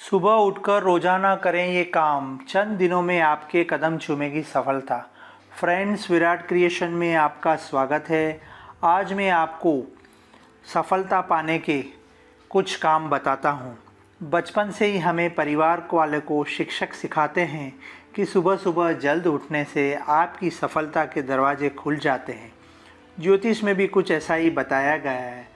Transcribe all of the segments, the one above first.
सुबह उठकर रोजाना करें ये काम, चंद दिनों में आपके कदम चूमेगी सफलता। फ्रेंड्स, विराट क्रिएशन में आपका स्वागत है। आज मैं आपको सफलता पाने के कुछ काम बताता हूँ। बचपन से ही हमें परिवार वाले को शिक्षक सिखाते हैं कि सुबह सुबह जल्द उठने से आपकी सफलता के दरवाजे खुल जाते हैं। ज्योतिष में भी कुछ ऐसा ही बताया गया है।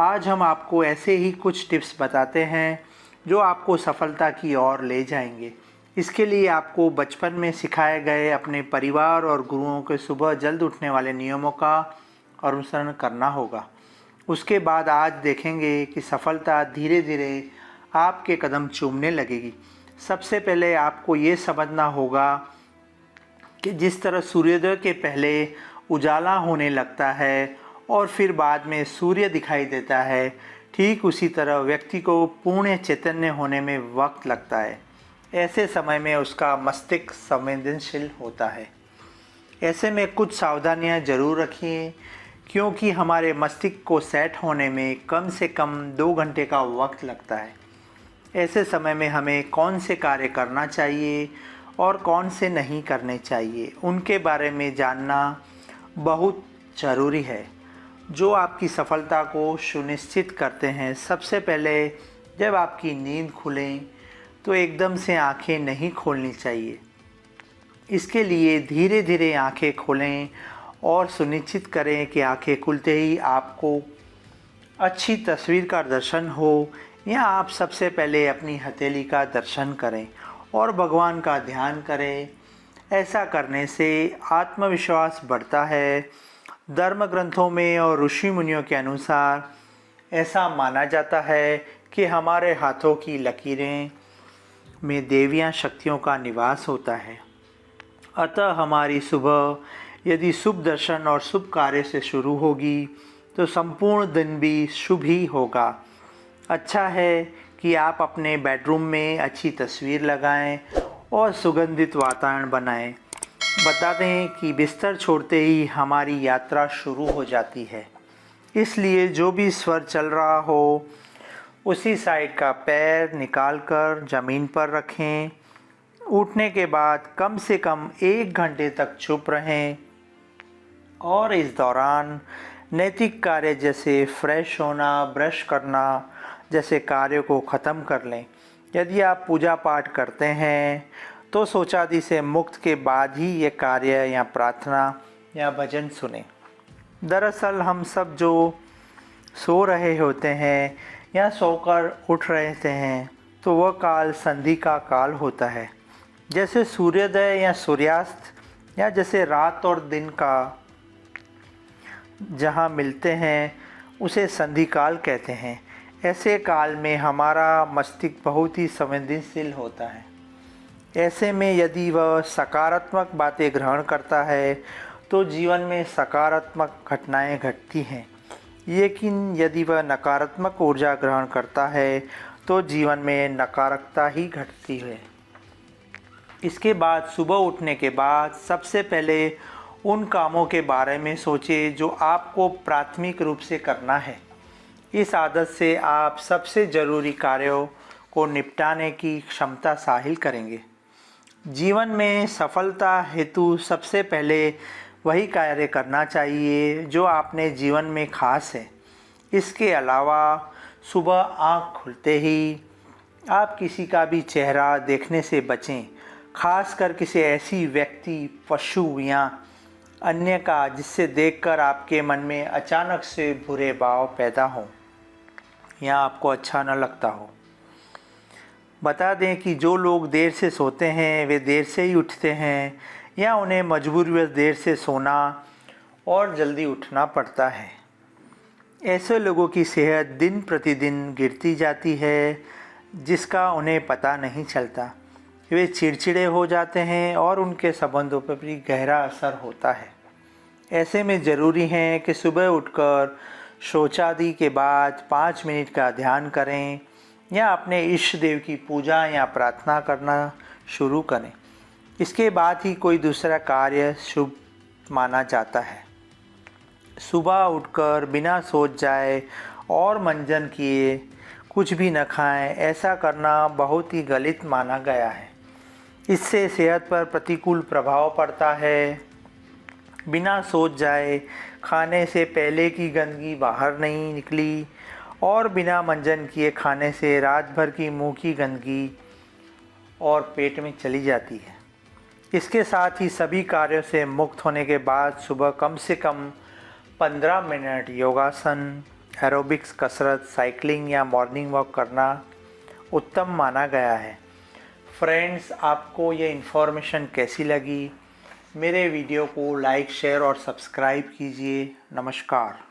आज हम आपको ऐसे ही कुछ टिप्स बताते हैं जो आपको सफलता की ओर ले जाएंगे। इसके लिए आपको बचपन में सिखाए गए अपने परिवार और गुरुओं के सुबह जल्द उठने वाले नियमों का अनुसरण करना होगा। उसके बाद आज देखेंगे कि सफलता धीरे धीरे आपके कदम चूमने लगेगी। सबसे पहले आपको ये समझना होगा कि जिस तरह सूर्योदय के पहले उजाला होने लगता है और फिर बाद में सूर्य दिखाई देता है, ठीक उसी तरह व्यक्ति को पूर्ण चैतन्य होने में वक्त लगता है। ऐसे समय में उसका मस्तिष्क संवेदनशील होता है। ऐसे में कुछ सावधानियां जरूर रखिए, क्योंकि हमारे मस्तिष्क को सेट होने में कम से कम 2 घंटे का वक्त लगता है। ऐसे समय में हमें कौन से कार्य करना चाहिए और कौन से नहीं करने चाहिए, उनके बारे में जानना बहुत ज़रूरी है, जो आपकी सफलता को सुनिश्चित करते हैं। सबसे पहले जब आपकी नींद खुलें तो एकदम से आंखें नहीं खोलनी चाहिए। इसके लिए धीरे धीरे आंखें खोलें और सुनिश्चित करें कि आंखें खुलते ही आपको अच्छी तस्वीर का दर्शन हो, या आप सबसे पहले अपनी हथेली का दर्शन करें और भगवान का ध्यान करें। ऐसा करने से आत्मविश्वास बढ़ता है। धर्म ग्रंथों में और ऋषि मुनियों के अनुसार ऐसा माना जाता है कि हमारे हाथों की लकीरें में देवियां शक्तियों का निवास होता है। अतः हमारी सुबह यदि शुभ दर्शन और शुभ कार्य से शुरू होगी तो संपूर्ण दिन भी शुभ ही होगा। अच्छा है कि आप अपने बेडरूम में अच्छी तस्वीर लगाएं और सुगंधित वातावरण बनाएं। बता दें कि बिस्तर छोड़ते ही हमारी यात्रा शुरू हो जाती है, इसलिए जो भी स्वर चल रहा हो उसी साइड का पैर निकालकर ज़मीन पर रखें। उठने के बाद कम से कम 1 घंटे तक चुप रहें और इस दौरान नैतिक कार्य जैसे फ्रेश होना, ब्रश करना जैसे कार्यों को ख़त्म कर लें। यदि आप पूजा पाठ करते हैं तो शौचादि से मुक्त के बाद ही ये कार्य या प्रार्थना या भजन सुने। दरअसल हम सब जो सो रहे होते हैं या सोकर उठ रहे हैं तो वह काल संधि का काल होता है। जैसे सूर्योदय या सूर्यास्त, या जैसे रात और दिन का जहाँ मिलते हैं उसे संधि काल कहते हैं। ऐसे काल में हमारा मस्तिष्क बहुत ही संवेदनशील होता है। ऐसे में यदि वह सकारात्मक बातें ग्रहण करता है तो जीवन में सकारात्मक घटनाएं घटती हैं, लेकिन यदि वह नकारात्मक ऊर्जा ग्रहण करता है तो जीवन में नकारात्मकता ही घटती है। इसके बाद सुबह उठने के बाद सबसे पहले उन कामों के बारे में सोचें जो आपको प्राथमिक रूप से करना है। इस आदत से आप सबसे ज़रूरी कार्यों को निपटाने की क्षमता हासिल करेंगे। जीवन में सफलता हेतु सबसे पहले वही कार्य करना चाहिए जो आपने जीवन में खास है। इसके अलावा सुबह आँख खुलते ही आप किसी का भी चेहरा देखने से बचें, खासकर किसी ऐसी व्यक्ति, पशु या अन्य का जिससे देखकर आपके मन में अचानक से बुरे भाव पैदा हों या आपको अच्छा न लगता हो। बता दें कि जो लोग देर से सोते हैं वे देर से ही उठते हैं, या उन्हें मजबूरीवश देर से सोना और जल्दी उठना पड़ता है। ऐसे लोगों की सेहत दिन प्रतिदिन गिरती जाती है, जिसका उन्हें पता नहीं चलता। वे चिड़चिड़े हो जाते हैं और उनके संबंधों पर भी गहरा असर होता है। ऐसे में ज़रूरी है कि सुबह उठकर शौचादि के बाद 5 मिनट का ध्यान करें या अपने इष्ट देव की पूजा या प्रार्थना करना शुरू करें। इसके बाद ही कोई दूसरा कार्य शुभ माना जाता है। सुबह उठकर बिना सोच जाए और मंजन किए कुछ भी न खाएं, ऐसा करना बहुत ही गलत माना गया है। इससे सेहत पर प्रतिकूल प्रभाव पड़ता है। बिना सोच जाए खाने से पहले की गंदगी बाहर नहीं निकली और बिना मंजन किए खाने से रात भर की मुंह की गंदगी और पेट में चली जाती है। इसके साथ ही सभी कार्यों से मुक्त होने के बाद सुबह कम से कम 15 मिनट योगासन, एरोबिक्स कसरत, साइकिलिंग या मॉर्निंग वॉक करना उत्तम माना गया है। फ्रेंड्स, आपको ये इन्फॉर्मेशन कैसी लगी? मेरे वीडियो को लाइक, शेयर और सब्सक्राइब कीजिए। नमस्कार।